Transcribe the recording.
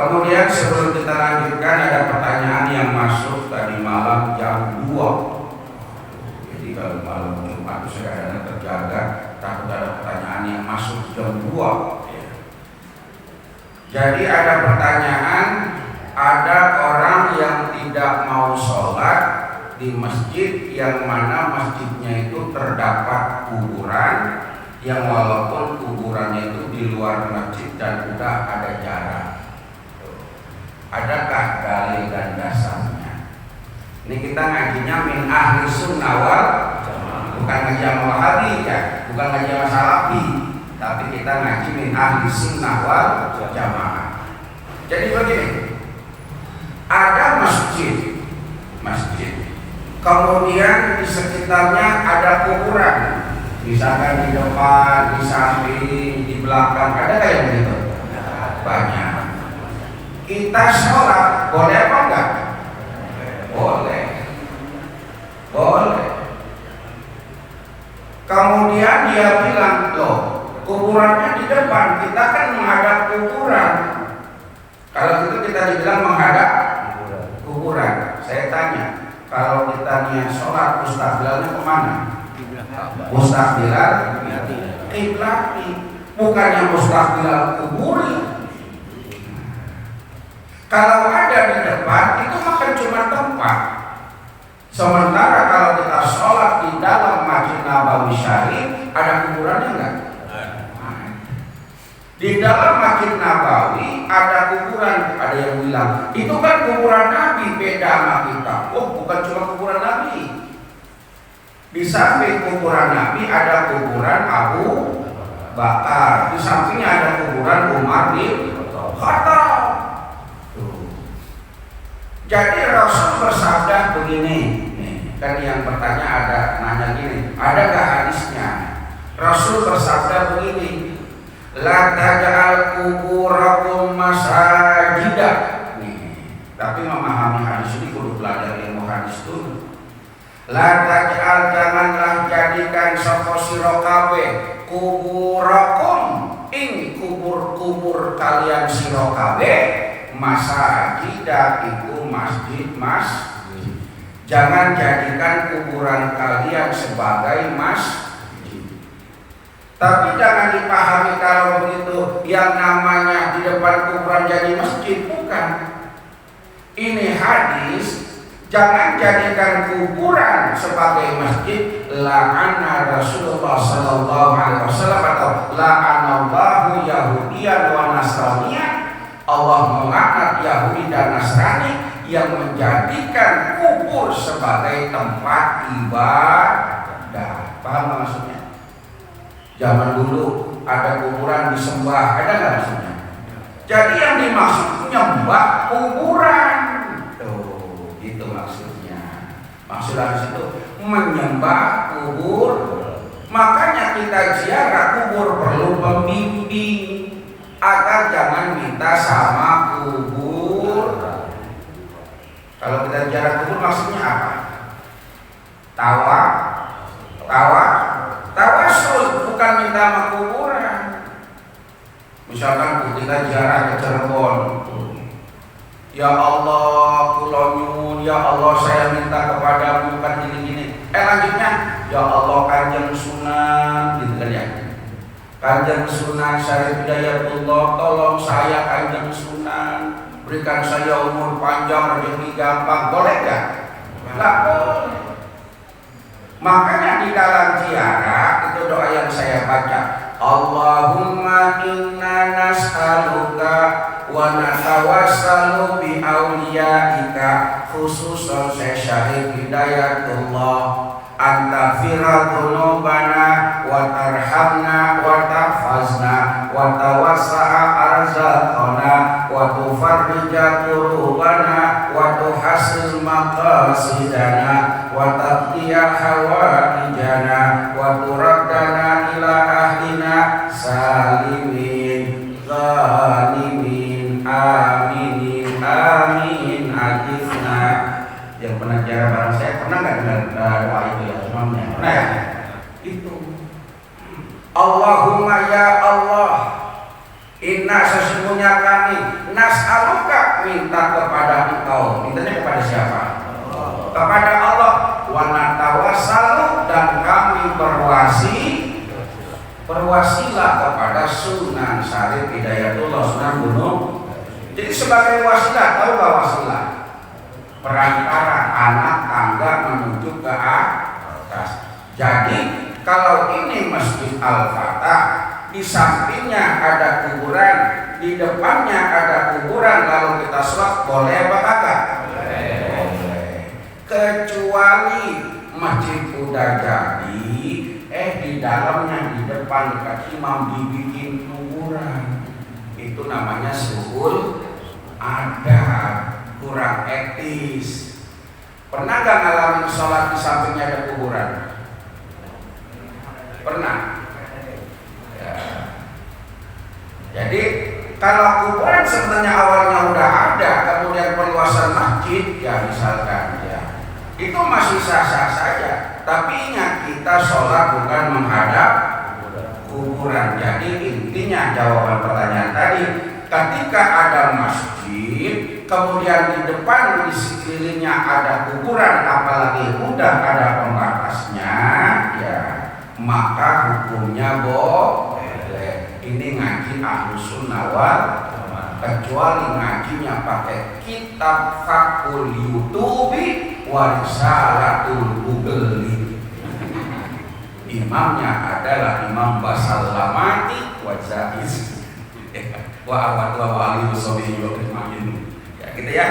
Kemudian sebelum kita lanjutkan ada pertanyaan yang masuk tadi malam jam 2. Jadi kalau malam Jumat itu kadang terjaga, takut ada pertanyaan yang masuk jam 2. Jadi ada pertanyaan, ada orang yang tidak mau sholat di masjid yang mana masjidnya itu terdapat kuburan, yang walaupun kuburannya itu di luar masjid dan udah ada jarak. Adakah dalil dan dasarnya? Ini kita ngajinya min ahli sunnah wal jamaah, bukan ngaji Wahabi ya, bukan ngaji Salafi, tapi kita ngaji min ahli sunnah wal jamaah. Jadi begini, ada masjid, kemudian di sekitarnya ada kuburan, misalkan di depan, di samping, di belakang, ada kayak begitu? Banyak. Kita sholat boleh apa enggak? Boleh. Kemudian dia bilang, loh, kuburannya di depan, kita kan menghadap kuburan. Kalau gitu kita dibilang menghadap kuburan. Saya tanya, kalau kita niat sholat, mustaqbilannya kemana? Mustaqbilan kiblat, bukannya mustaqbilal kuburi. Kalau ada di depan itu makan cuma tempat. Sementara kalau kita sholat di dalam Masjid Nabawi Syarif, ada kuburannya enggak? Di dalam Masjid Nabawi ada kuburan. Ada yang bilang itu kan kuburan Nabi, beda sama kita. Oh, bukan cuma kuburan Nabi. Di samping kuburan Nabi ada kuburan Abu Bakar. Di sampingnya ada kuburan Umar bin Khattab. Jadi Rasul bersabda begini, kan yang bertanya ada nanya gini, adakah hadisnya? Rasul bersabda begini, la taj'al kuburakum masajidah. Tapi memahami hadis ini kudu belajar ilmu hadis dulu. La taj'al, janganlah jadikan sapa sira kabeh kuburakum ing kubur-kubur kalian sira kabeh masajidah, itu masjid. Jangan jadikan kuburan kalian sebagai masjid. Tapi jangan dipahami kalau begitu yang namanya di depan kuburan jadi masjid, bukan. Ini hadis, jangan jadikan kuburan sebagai masjid. La'ana Rasulullah sallallahu alaihi wasallam atau la'anallahu Yahudiyan wa Nasraniyan. Allah melaknat Yahudi dan Nasrani yang menjadikan kubur sebagai tempat ibadah. Paham maksudnya? Zaman dulu ada kuburan disembah, ada nggak maksudnya? Jadi yang dimaksud nyembah kuburan. Tuh, itu maksudnya. Maksud dari situ menyembah kubur. Makanya kita ziarah kubur perlu pembimbing agar jangan minta sama kubur. Kalau kita ziarah kubur maksudnya apa? Tawasul, bukan minta sama kuburan. Misalkan kita ziarah ke Cirebon, ya Allah, kula nyuwun, ya Allah saya minta kepadamu kan gini-gini. Lanjutnya, ya Allah Kanjeng Sunan, gitu kan ya. Kanjeng Sunan Syarif Hidayatullah, tolong saya Kanjeng Sunan, berikan saya umur panjang, rezeki gampang, boleh gak? Nggak boleh. Makanya di dalam ziarah itu doa yang saya baca, Allahumma inna nas'aluka wa natawassalu bi awliyaika khususan Syarif Hidayatullah anta firadunubana wa tarhamna wa tahfazna wa tawassa'a arzaqana wa tufarrija kurubana wa tuhasil maqasidana wa taqdiya hawaijana wa turaddana ila ahlina salimin ghanimin aminin amin ajifna. Yang pernah ziarah bareng saya, pernah nggak dengar doa itu ya? Pernah ya? Itu Allahumma ya Allah, inna sesungguhnya kami nas'aluka, minta kepada engkau. Mintanya kepada siapa? Kepada Allah. Wa natawassalu, dan kami berwasilah kepada Sunan Syarif Hidayatullah Sunan Gunung. Jadi sebagai wasilah, tahu gak wasilah? Perantara anak tangga menuju ke atas. Jadi kalau ini Masjid Al-Fatah, di sampingnya ada kuburan, di depannya ada kuburan, lalu kita sholat, boleh apa kagak? Boleh. Kecuali masjid udah jadi, di dalamnya, di depan dekat imam dibikin kuburan. Itu namanya suhul adab, kurang etis. Pernah gak ngalamin sholat di sampingnya ada kuburan? Pernah. Ya. Jadi kalau kuburan sebenarnya awalnya udah ada, kemudian perluasan masjid, ya misalkan, ya itu masih sah-sah saja. Tapi ingat, kita sholat bukan menghadap kuburan. Jadi intinya jawaban pertanyaan tadi, ketika ada masjid, kemudian di depan di sekelilingnya ada kuburan, apalagi udah ada pembatasnya, ya maka hukumnya boleh. Ini ngaji Ahlus Sunnah wal Jamaah, kecuali ngajinya pakai kitab Fakul Yutubi wa Risalatul Bugli. Imamnya adalah Imam Basalamati wa Zaiz wa awad wa wali usobi wa ya gitu ya.